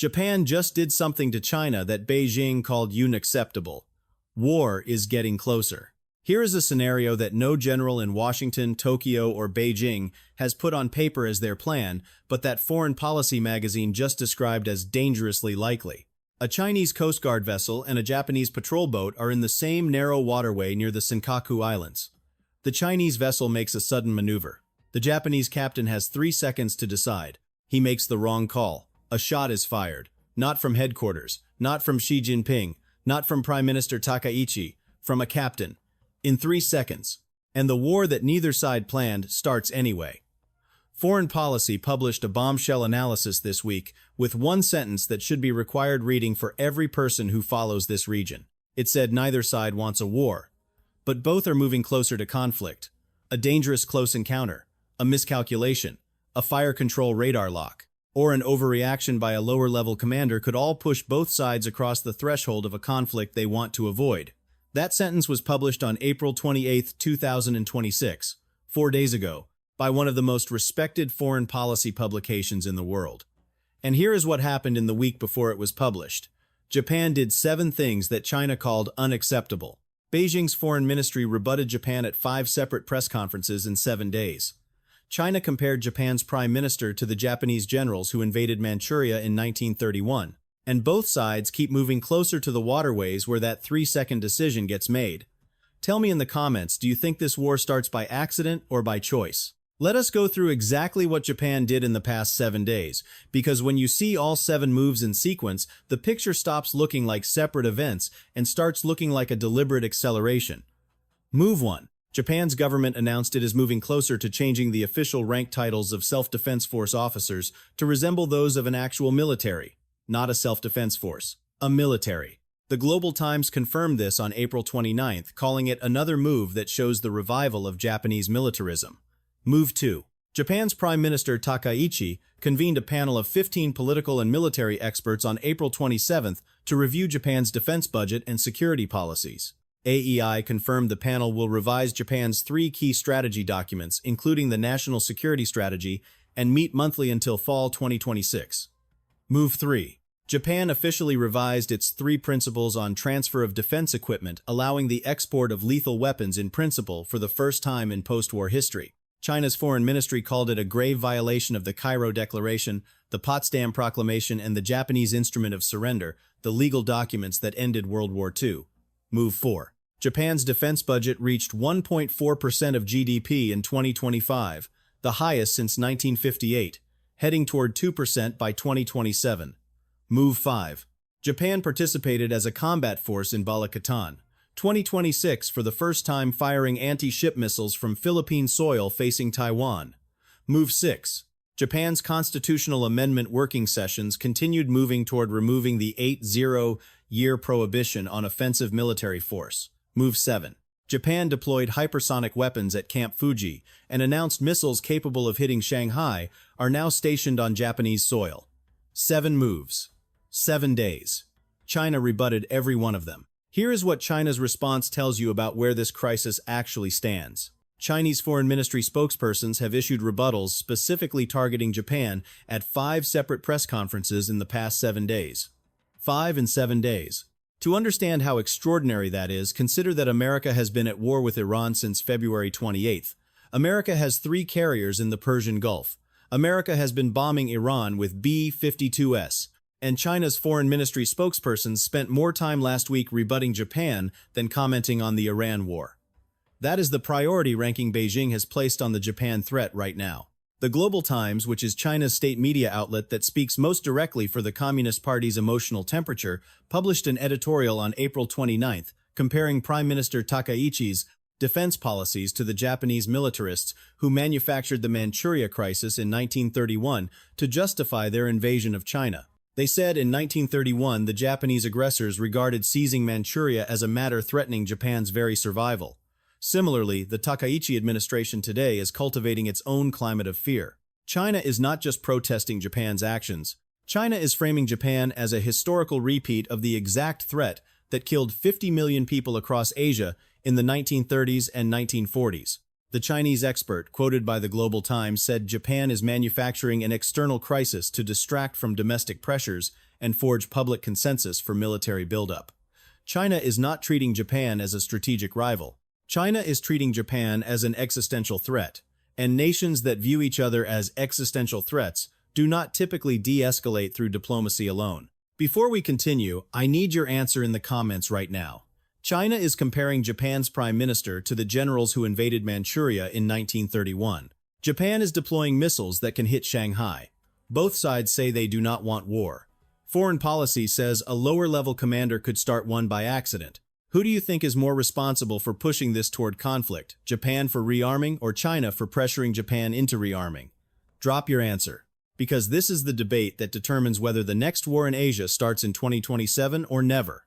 Japan just did something to China that Beijing called unacceptable. War is getting closer. Here is a scenario that no general in Washington, Tokyo, or Beijing has put on paper as their plan, but that Foreign Policy magazine just described as dangerously likely. A Chinese Coast Guard vessel and a Japanese patrol boat are in the same narrow waterway near the Senkaku Islands. The Chinese vessel makes a sudden maneuver. The Japanese captain has 3 seconds to decide. He makes the wrong call. A shot is fired. Not from headquarters, not from Xi Jinping, not from Prime Minister Takaichi, from a captain. In 3 seconds. And the war that neither side planned starts anyway. Foreign Policy published a bombshell analysis this week with one sentence that should be required reading for every person who follows this region. It said neither side wants a war, but both are moving closer to conflict. A dangerous close encounter, a miscalculation, a fire control radar lock, or an overreaction by a lower-level commander could all push both sides across the threshold of a conflict they want to avoid. That sentence was published on April 28, 2026, 4 days ago, by one of the most respected foreign policy publications in the world. And here is what happened in the week before it was published. Japan did 7 things that China called unacceptable. Beijing's foreign ministry rebutted Japan at 5 separate press conferences in 7 days. China compared Japan's prime minister to the Japanese generals who invaded Manchuria in 1931. And both sides keep moving closer to the waterways where that 3-second decision gets made. Tell me in the comments, do you think this war starts by accident or by choice? Let us go through exactly what Japan did in the past 7 days, because when you see all 7 moves in sequence, the picture stops looking like separate events and starts looking like a deliberate acceleration. Move 1. Japan's government announced it is moving closer to changing the official rank titles of self-defense force officers to resemble those of an actual military. Not a self-defense force, a military. The Global Times confirmed this on April 29th, calling it another move that shows the revival of Japanese militarism. Move 2. Japan's Prime Minister Takaichi convened a panel of 15 political and military experts on April 27th to review Japan's defense budget and security policies. AEI confirmed the panel will revise Japan's 3 key strategy documents, including the National Security Strategy, and meet monthly until fall 2026. Move 3. Japan officially revised its 3 principles on transfer of defense equipment, allowing the export of lethal weapons in principle for the first time in post-war history. China's foreign ministry called it a grave violation of the Cairo Declaration, the Potsdam Proclamation, and the Japanese Instrument of Surrender, the legal documents that ended World War II. Move 4. Japan's defense budget reached 1.4% of GDP in 2025, the highest since 1958, heading toward 2% by 2027. Move 5. Japan participated as a combat force in Balikatan, 2026 for the first time firing anti-ship missiles from Philippine soil facing Taiwan. Move 6. Japan's constitutional amendment working sessions continued moving toward removing the 80-year prohibition on offensive military force. Move 7. Japan deployed hypersonic weapons at Camp Fuji and announced missiles capable of hitting Shanghai are now stationed on Japanese soil. 7 moves. 7 days. China rebutted every one of them. Here is what China's response tells you about where this crisis actually stands. Chinese Foreign Ministry spokespersons have issued rebuttals specifically targeting Japan at 5 separate press conferences in the past 7 days. 5 in 7 days. To understand how extraordinary that is, consider that America has been at war with Iran since February 28th. America has 3 carriers in the Persian Gulf. America has been bombing Iran with B-52s. And China's foreign ministry spokespersons spent more time last week rebutting Japan than commenting on the Iran war. That is the priority ranking Beijing has placed on the Japan threat right now. The Global Times, which is China's state media outlet that speaks most directly for the Communist Party's emotional temperature, published an editorial on April 29th comparing Prime Minister Takaichi's defense policies to the Japanese militarists who manufactured the Manchuria crisis in 1931 to justify their invasion of China. They said in 1931 the Japanese aggressors regarded seizing Manchuria as a matter threatening Japan's very survival. Similarly, the Takaichi administration today is cultivating its own climate of fear. China is not just protesting Japan's actions. China is framing Japan as a historical repeat of the exact threat that killed 50 million people across Asia in the 1930s and 1940s. The Chinese expert, quoted by the Global Times, said Japan is manufacturing an external crisis to distract from domestic pressures and forge public consensus for military buildup. China is not treating Japan as a strategic rival. China is treating Japan as an existential threat, and nations that view each other as existential threats do not typically de-escalate through diplomacy alone. Before we continue, I need your answer in the comments right now. China is comparing Japan's prime minister to the generals who invaded Manchuria in 1931. Japan is deploying missiles that can hit Shanghai. Both sides say they do not want war. Foreign policy says a lower-level commander could start one by accident. Who do you think is more responsible for pushing this toward conflict? Japan for rearming or China for pressuring Japan into rearming? Drop your answer, because this is the debate that determines whether the next war in Asia starts in 2027 or never.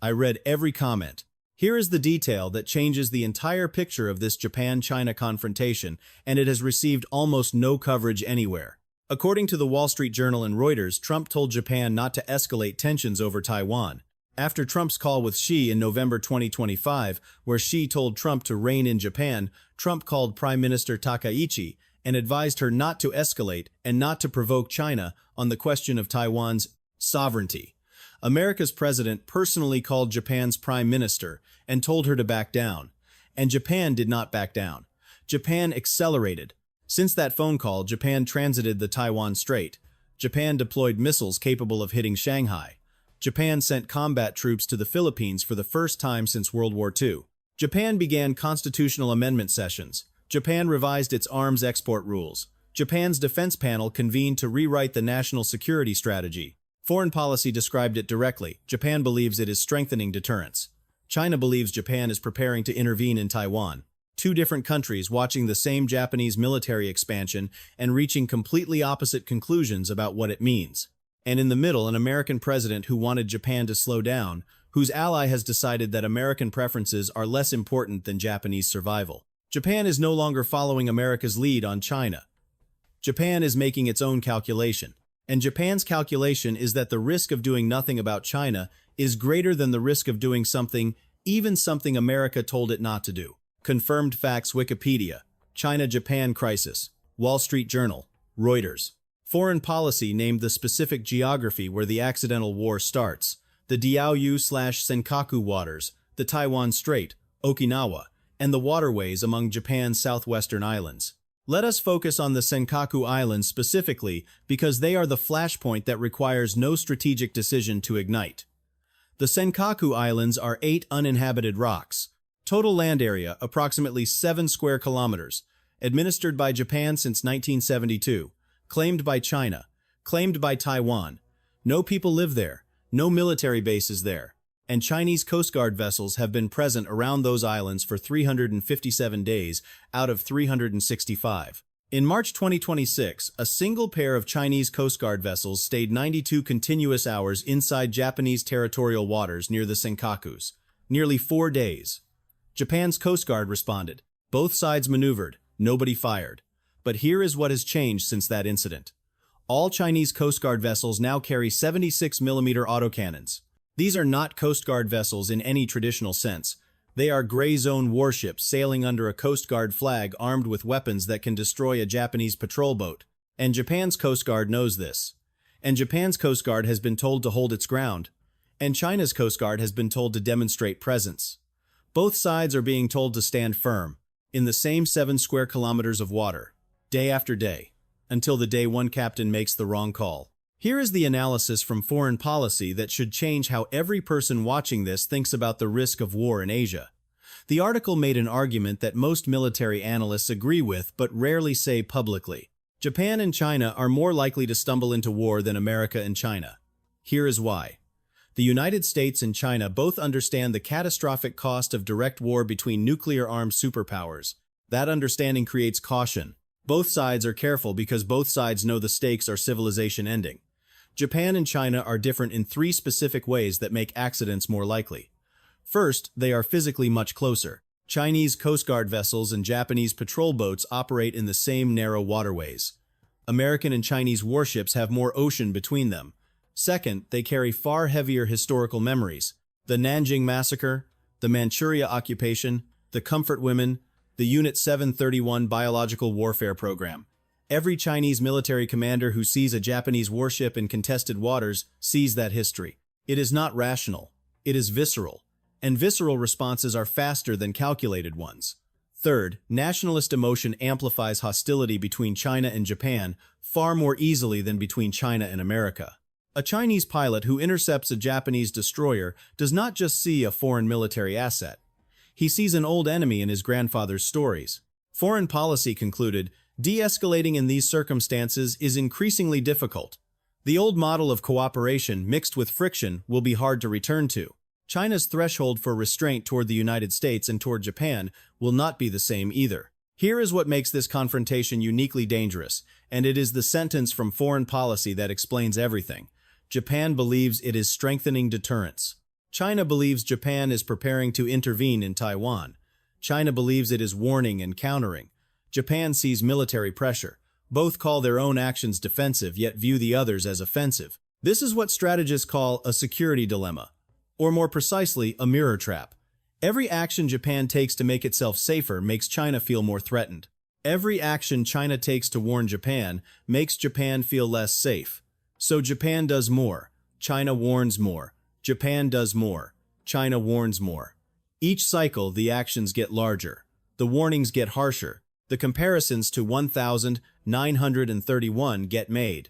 I read every comment. Here is the detail that changes the entire picture of this Japan-China confrontation, and it has received almost no coverage anywhere. According to the Wall Street Journal and Reuters, Trump told Japan not to escalate tensions over Taiwan. After Trump's call with Xi in November 2025, where Xi told Trump to rein in Japan, Trump called Prime Minister Takaichi and advised her not to escalate and not to provoke China on the question of Taiwan's sovereignty. America's president personally called Japan's prime minister and told her to back down. And Japan did not back down. Japan accelerated. Since that phone call, Japan transited the Taiwan Strait. Japan deployed missiles capable of hitting Shanghai. Japan sent combat troops to the Philippines for the first time since World War II. Japan began constitutional amendment sessions. Japan revised its arms export rules. Japan's defense panel convened to rewrite the national security strategy. Foreign policy described it directly. Japan believes it is strengthening deterrence. China believes Japan is preparing to intervene in Taiwan. Two different countries watching the same Japanese military expansion and reaching completely opposite conclusions about what it means. And in the middle, an American president who wanted Japan to slow down, whose ally has decided that American preferences are less important than Japanese survival. Japan is no longer following America's lead on China. Japan is making its own calculation. And Japan's calculation is that the risk of doing nothing about China is greater than the risk of doing something, even something America told it not to do. Confirmed facts Wikipedia. China-Japan crisis. Wall Street Journal. Reuters. Foreign policy named the specific geography where the accidental war starts. The Diaoyu/Senkaku waters, the Taiwan Strait, Okinawa, and the waterways among Japan's southwestern islands. Let us focus on the Senkaku Islands specifically because they are the flashpoint that requires no strategic decision to ignite. The Senkaku Islands are 8 uninhabited rocks. Total land area, approximately 7 square kilometers. Administered by Japan since 1972. Claimed by China. Claimed by Taiwan. No people live there. No military bases there. And Chinese Coast Guard vessels have been present around those islands for 357 days out of 365. In March 2026, a single pair of Chinese Coast Guard vessels stayed 92 continuous hours inside Japanese territorial waters near the Senkakus. Nearly 4 days. Japan's Coast Guard responded. Both sides maneuvered. Nobody fired. But here is what has changed since that incident. All Chinese Coast Guard vessels now carry 76mm autocannons. These are not Coast Guard vessels in any traditional sense. They are gray zone warships sailing under a Coast Guard flag armed with weapons that can destroy a Japanese patrol boat. And Japan's Coast Guard knows this. And Japan's Coast Guard has been told to hold its ground. And China's Coast Guard has been told to demonstrate presence. Both sides are being told to stand firm, in the same 7 square kilometers of water, day after day, until the day one captain makes the wrong call. Here is the analysis from foreign policy that should change how every person watching this thinks about the risk of war in Asia. The article made an argument that most military analysts agree with but rarely say publicly. Japan and China are more likely to stumble into war than America and China. Here is why. The United States and China both understand the catastrophic cost of direct war between nuclear-armed superpowers. That understanding creates caution. Both sides are careful because both sides know the stakes are civilization ending. Japan and China are different in 3 specific ways that make accidents more likely. First, they are physically much closer. Chinese Coast Guard vessels and Japanese patrol boats operate in the same narrow waterways. American and Chinese warships have more ocean between them. Second, they carry far heavier historical memories. The Nanjing Massacre, the Manchuria occupation, the Comfort Women, the Unit 731 biological warfare program. Every Chinese military commander who sees a Japanese warship in contested waters sees that history. It is not rational. It is visceral. And visceral responses are faster than calculated ones. Third, nationalist emotion amplifies hostility between China and Japan far more easily than between China and America. A Chinese pilot who intercepts a Japanese destroyer does not just see a foreign military asset. He sees an old enemy in his grandfather's stories. Foreign policy concluded, de-escalating in these circumstances is increasingly difficult. The old model of cooperation mixed with friction will be hard to return to. China's threshold for restraint toward the United States and toward Japan will not be the same either. Here is what makes this confrontation uniquely dangerous, and it is the sentence from foreign policy that explains everything. Japan believes it is strengthening deterrence. China believes Japan is preparing to intervene in Taiwan. China believes it is warning and countering. Japan sees military pressure. Both call their own actions defensive, yet view the others as offensive. This is what strategists call a security dilemma, or more precisely, a mirror trap. Every action Japan takes to make itself safer makes China feel more threatened. Every action China takes to warn Japan makes Japan feel less safe. So Japan does more. China warns more. Japan does more. China warns more. Each cycle, the actions get larger. The warnings get harsher. The comparisons to 1,931 get made.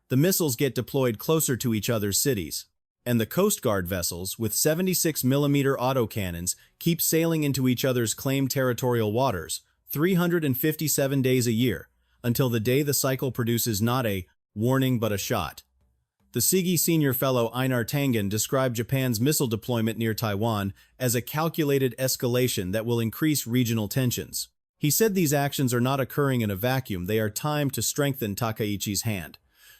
The missiles get deployed closer to each other's cities. And the Coast Guard vessels, with 76mm autocannons, keep sailing into each other's claimed territorial waters, 357 days a year, until the day the cycle produces not a warning but a shot. The SIGI senior fellow Einar Tangen described Japan's missile deployment near Taiwan as a calculated escalation that will increase regional tensions. He said these actions are not occurring in a vacuum, they are timed to strengthen Takaichi's hand.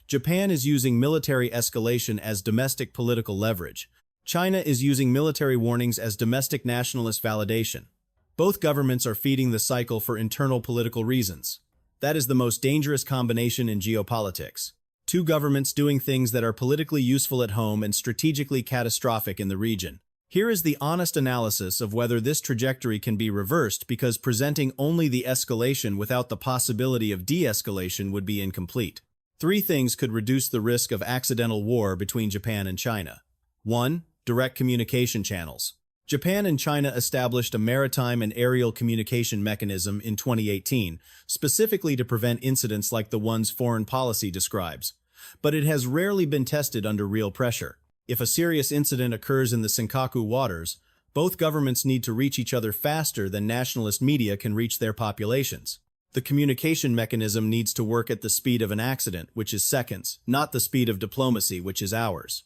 Japan is using military escalation as domestic political leverage. China is using military warnings as domestic nationalist validation. Both governments are feeding the cycle for internal political reasons. That is the most dangerous combination in geopolitics. Two governments doing things that are politically useful at home and strategically catastrophic in the region. Here is the honest analysis of whether this trajectory can be reversed, because presenting only the escalation without the possibility of de-escalation would be incomplete. Three things could reduce the risk of accidental war between Japan and China. 1. Direct communication channels. Japan and China established a maritime and aerial communication mechanism in 2018, specifically to prevent incidents like the ones foreign policy describes. But it has rarely been tested under real pressure. If a serious incident occurs in the Senkaku waters, both governments need to reach each other faster than nationalist media can reach their populations. The communication mechanism needs to work at the speed of an accident, which is seconds, not the speed of diplomacy, which is hours.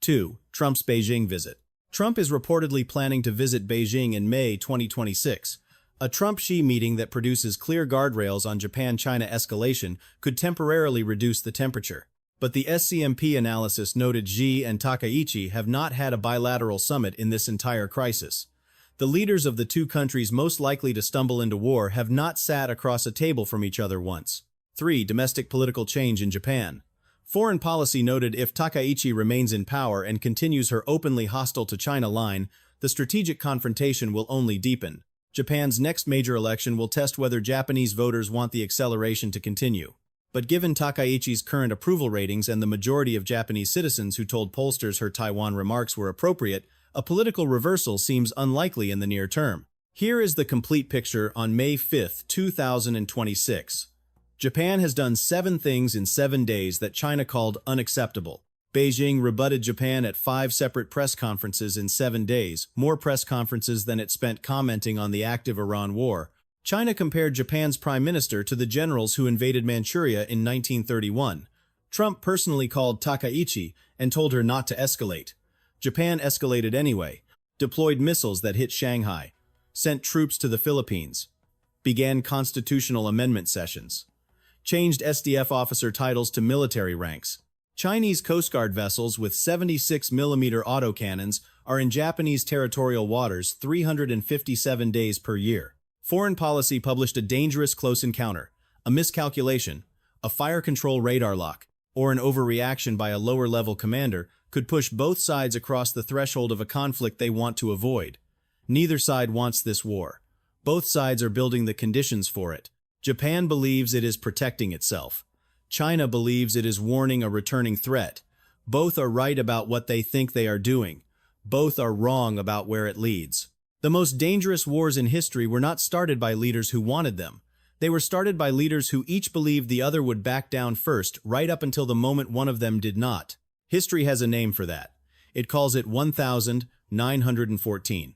2. Trump's Beijing visit. Trump is reportedly planning to visit Beijing in May 2026. A Trump-Xi meeting that produces clear guardrails on Japan-China escalation could temporarily reduce the temperature. But the SCMP analysis noted Xi and Takaichi have not had a bilateral summit in this entire crisis. The leaders of the two countries most likely to stumble into war have not sat across a table from each other once. 3. Domestic political change in Japan. Foreign policy noted if Takaichi remains in power and continues her openly hostile to China line, the strategic confrontation will only deepen. Japan's next major election will test whether Japanese voters want the acceleration to continue. But given Takaichi's current approval ratings and the majority of Japanese citizens who told pollsters her Taiwan remarks were appropriate, a political reversal seems unlikely in the near term. Here is the complete picture on May 5, 2026. Japan has done 7 things in 7 days that China called unacceptable. Beijing rebutted Japan at 5 separate press conferences in 7 days, more press conferences than it spent commenting on the active Iran war. China compared Japan's prime minister to the generals who invaded Manchuria in 1931. Trump personally called Takaichi and told her not to escalate. Japan escalated anyway, deployed missiles that hit Shanghai, sent troops to the Philippines, began constitutional amendment sessions, changed SDF officer titles to military ranks. Chinese Coast Guard vessels with 76mm autocannons are in Japanese territorial waters 357 days per year. Foreign policy published a dangerous close encounter, a miscalculation, a fire control radar lock, or an overreaction by a lower-level commander could push both sides across the threshold of a conflict they want to avoid. Neither side wants this war. Both sides are building the conditions for it. Japan believes it is protecting itself. China believes it is warning a returning threat. Both are right about what they think they are doing. Both are wrong about where it leads. The most dangerous wars in history were not started by leaders who wanted them. They were started by leaders who each believed the other would back down first, right up until the moment one of them did not. History has a name for that. It calls it 1914.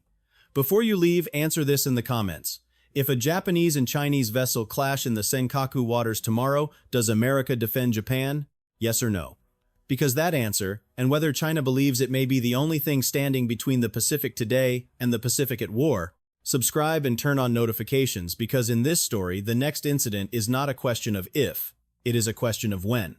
Before you leave, answer this in the comments. If a Japanese and Chinese vessel clash in the Senkaku waters tomorrow, does America defend Japan? Yes or no? Because that answer, and whether China believes it may be the only thing standing between the Pacific today and the Pacific at war, subscribe and turn on notifications, because in this story, the next incident is not a question of if, it is a question of when.